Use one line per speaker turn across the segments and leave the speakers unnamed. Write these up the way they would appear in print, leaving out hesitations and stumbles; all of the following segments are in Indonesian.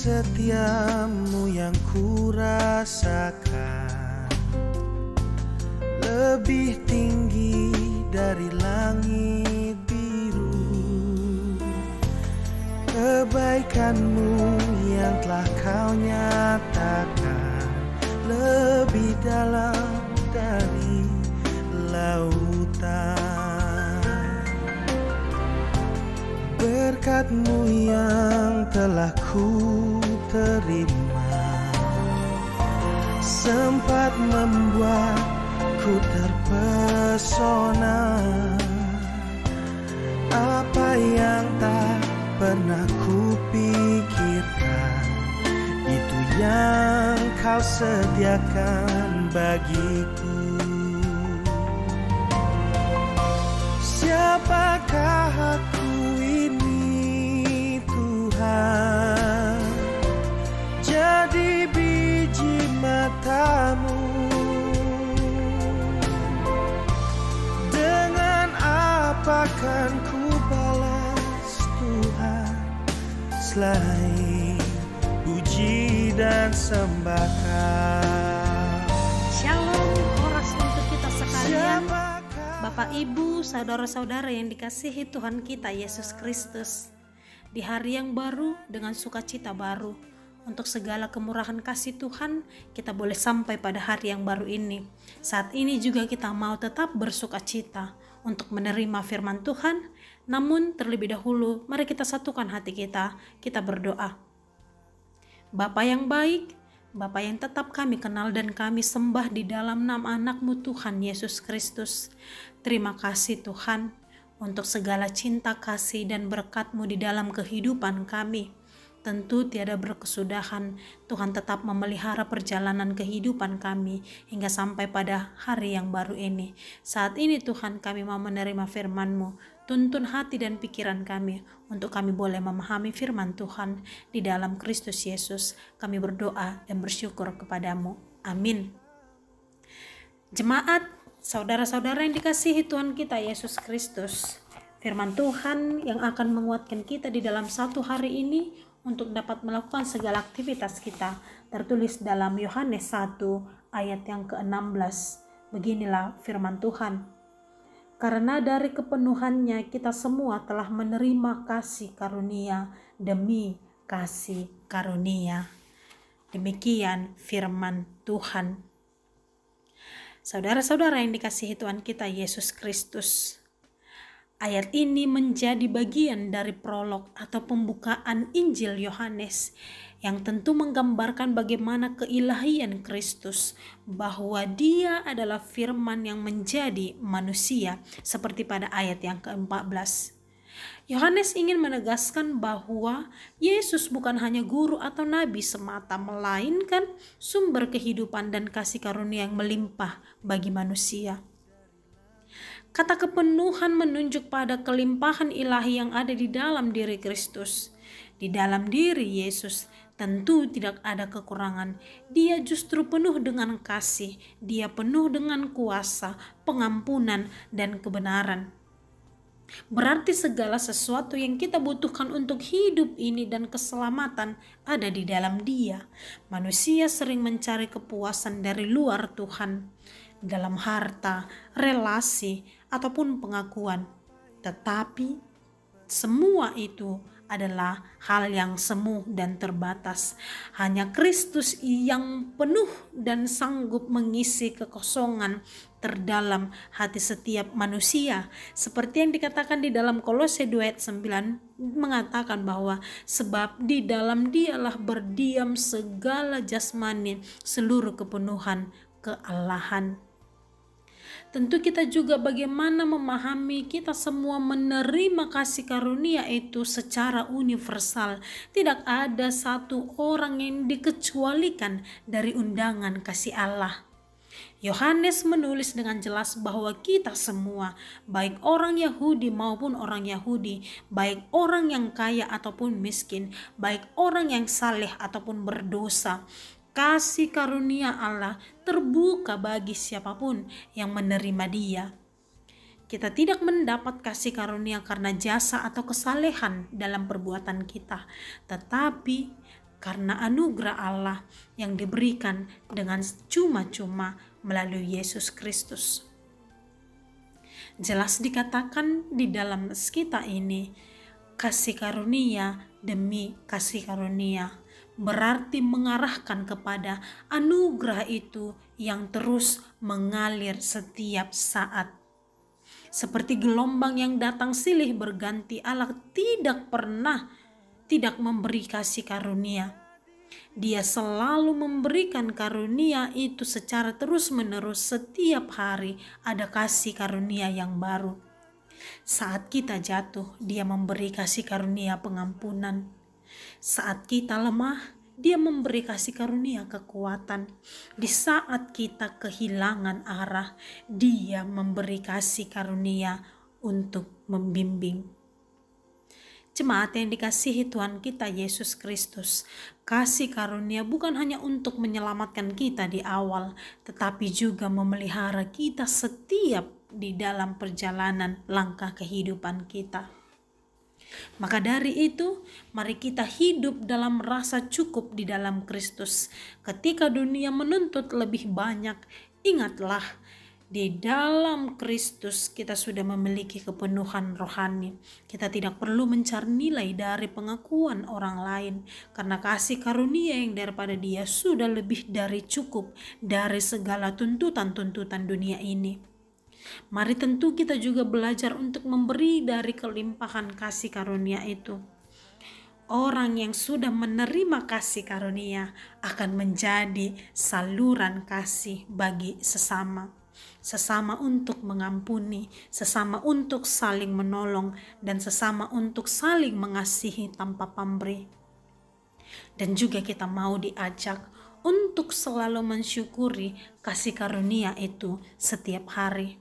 setiamu yang kurasakan lebih tinggi dari langit biru. Kebaikanmu yang telah kau nyatakan lebih dalam dari lautan. Berkat-Mu yang telah ku terima sempat membuatku terpesona. Apa yang tak pernah kupikirkan, itu yang kau sediakan bagiku. Siapakah aku ini Tuhan? Jadi biji mata-Mu. Dengan apa kan ku balas Tuhan selain puji dan sembahkan.
Shalom Horas untuk kita sekalian. Bapak, Ibu, saudara-saudara yang dikasihi Tuhan kita Yesus Kristus, di hari yang baru dengan sukacita baru, untuk segala kemurahan kasih Tuhan, kita boleh sampai pada hari yang baru ini. Saat ini juga kita mau tetap bersukacita untuk menerima firman Tuhan. Namun terlebih dahulu, mari kita satukan hati kita berdoa. Bapa yang baik, Bapa yang tetap kami kenal dan kami sembah di dalam nama anak-Mu Tuhan Yesus Kristus. Terima kasih Tuhan untuk segala cinta kasih dan berkat-Mu di dalam kehidupan kami. Tentu tiada berkesudahan, Tuhan tetap memelihara perjalanan kehidupan kami hingga sampai pada hari yang baru ini. Saat ini Tuhan kami mau menerima firman-Mu. Tuntun hati dan pikiran kami untuk kami boleh memahami firman Tuhan. Di dalam Kristus Yesus kami berdoa dan bersyukur kepadamu. Amin. Jemaat, saudara-saudara yang dikasihi Tuhan kita Yesus Kristus, firman Tuhan yang akan menguatkan kita di dalam satu hari ini untuk dapat melakukan segala aktivitas kita tertulis dalam Yohanes 1 ayat yang ke-16. Beginilah firman Tuhan. Karena dari kepenuhannya kita semua telah menerima kasih karunia demi kasih karunia. Demikian firman Tuhan. Saudara-saudara yang dikasihi Tuhan kita Yesus Kristus, ayat ini menjadi bagian dari prolog atau pembukaan Injil Yohanes yang tentu menggambarkan bagaimana keilahian Kristus, bahwa Dia adalah firman yang menjadi manusia seperti pada ayat yang ke-14. Yohanes ingin menegaskan bahwa Yesus bukan hanya guru atau nabi semata, melainkan sumber kehidupan dan kasih karunia yang melimpah bagi manusia. Kata kepenuhan menunjuk pada kelimpahan ilahi yang ada di dalam diri Kristus. Di dalam diri Yesus tentu tidak ada kekurangan. Dia justru penuh dengan kasih. Dia penuh dengan kuasa, pengampunan, dan kebenaran. Berarti segala sesuatu yang kita butuhkan untuk hidup ini dan keselamatan ada di dalam Dia. Manusia sering mencari kepuasan dari luar Tuhan, dalam harta, relasi, ataupun pengakuan. Tetapi semua itu adalah hal yang semu dan terbatas. Hanya Kristus yang penuh dan sanggup mengisi kekosongan terdalam hati setiap manusia. Seperti yang dikatakan di dalam Kolose 2 ayat 9 mengatakan bahwa sebab di dalam Dialah berdiam segala jasmani, seluruh kepenuhan kealahan. Tentu kita juga bagaimana memahami kita semua menerima kasih karunia itu secara universal. Tidak ada satu orang yang dikecualikan dari undangan kasih Allah. Yohanes menulis dengan jelas bahwa kita semua, baik orang Yahudi maupun orang Yahudi, baik orang yang kaya ataupun miskin, baik orang yang saleh ataupun berdosa, kasih karunia Allah terbuka bagi siapapun yang menerima Dia. Kita tidak mendapat kasih karunia karena jasa atau kesalehan dalam perbuatan kita, tetapi karena anugerah Allah yang diberikan dengan cuma-cuma melalui Yesus Kristus. Jelas dikatakan di dalam Alkitab ini, kasih karunia demi kasih karunia, berarti mengarahkan kepada anugerah itu yang terus mengalir setiap saat. Seperti gelombang yang datang silih berganti, Allah tidak memberi kasih karunia. Dia selalu memberikan karunia itu secara terus-menerus. Setiap hari ada kasih karunia yang baru. Saat kita jatuh, Dia memberi kasih karunia pengampunan. Saat kita lemah, Dia memberi kasih karunia kekuatan. Di saat kita kehilangan arah, Dia memberi kasih karunia untuk membimbing. Jemaat yang dikasihi Tuhan kita Yesus Kristus, kasih karunia bukan hanya untuk menyelamatkan kita di awal, tetapi juga memelihara kita setiap di dalam perjalanan langkah kehidupan kita. Maka dari itu, mari kita hidup dalam rasa cukup di dalam Kristus. Ketika dunia menuntut lebih banyak, ingatlah, di dalam Kristus kita sudah memiliki kepenuhan rohani. Kita tidak perlu mencari nilai dari pengakuan orang lain, karena kasih karunia yang daripada Dia sudah lebih dari cukup dari segala tuntutan-tuntutan dunia ini. Mari tentu kita juga belajar untuk memberi dari kelimpahan kasih karunia itu. Orang yang sudah menerima kasih karunia akan menjadi saluran kasih bagi sesama untuk mengampuni, sesama untuk saling menolong, dan sesama untuk saling mengasihi tanpa pamrih. Dan juga kita mau diajak untuk selalu mensyukuri kasih karunia itu setiap hari.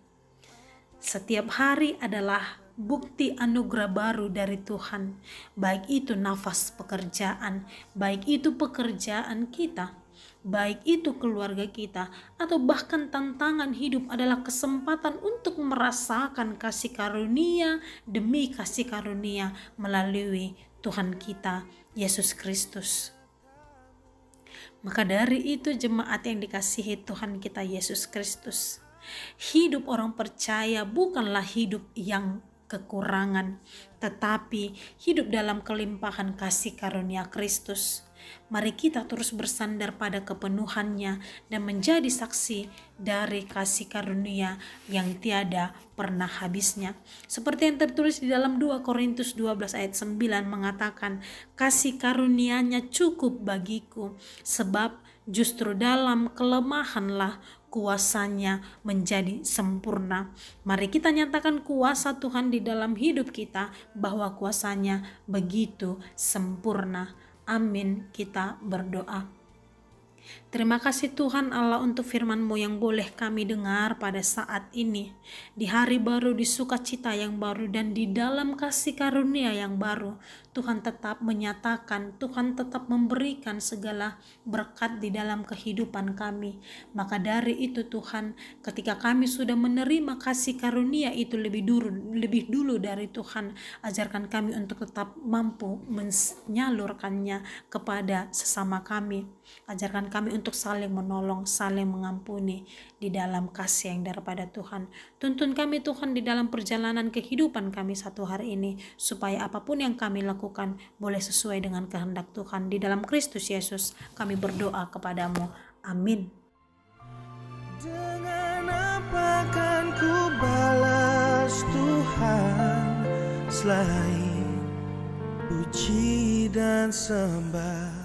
Setiap hari adalah bukti anugerah baru dari Tuhan, baik itu nafas pekerjaan, baik itu pekerjaan kita, baik itu keluarga kita, atau bahkan tantangan hidup adalah kesempatan untuk merasakan kasih karunia demi kasih karunia melalui Tuhan kita Yesus Kristus. Maka dari itu jemaat yang dikasihi Tuhan kita Yesus Kristus, hidup orang percaya bukanlah hidup yang kekurangan, tetapi hidup dalam kelimpahan kasih karunia Kristus. Mari kita terus bersandar pada kepenuhannya dan menjadi saksi dari kasih karunia yang tiada pernah habisnya. Seperti yang tertulis di dalam 2 Korintus 12 ayat 9 mengatakan, kasih karunia-Nya cukup bagiku, sebab justru dalam kelemahanlah kuasanya menjadi sempurna. Mari kita nyatakan kuasa Tuhan di dalam hidup kita, bahwa kuasanya begitu sempurna. Amin. Kita berdoa. Terima kasih Tuhan Allah untuk firman-Mu yang boleh kami dengar pada saat ini. Di hari baru, di sukacita yang baru, dan di dalam kasih karunia yang baru, Tuhan tetap menyatakan, Tuhan tetap memberikan segala berkat di dalam kehidupan kami. Maka dari itu Tuhan, ketika kami sudah menerima kasih karunia itu lebih dulu dari Tuhan, ajarkan kami untuk tetap mampu menyalurkannya kepada sesama kami. Ajarkan kami untuk saling menolong, saling mengampuni di dalam kasih yang daripada Tuhan. Tuntun kami Tuhan di dalam perjalanan kehidupan kami satu hari ini, supaya apapun yang kami lakukan boleh sesuai dengan kehendak Tuhan. Di dalam Kristus Yesus kami berdoa kepadamu. Amin.
Dengan apa kan ku balas Tuhan selain puji dan sembah?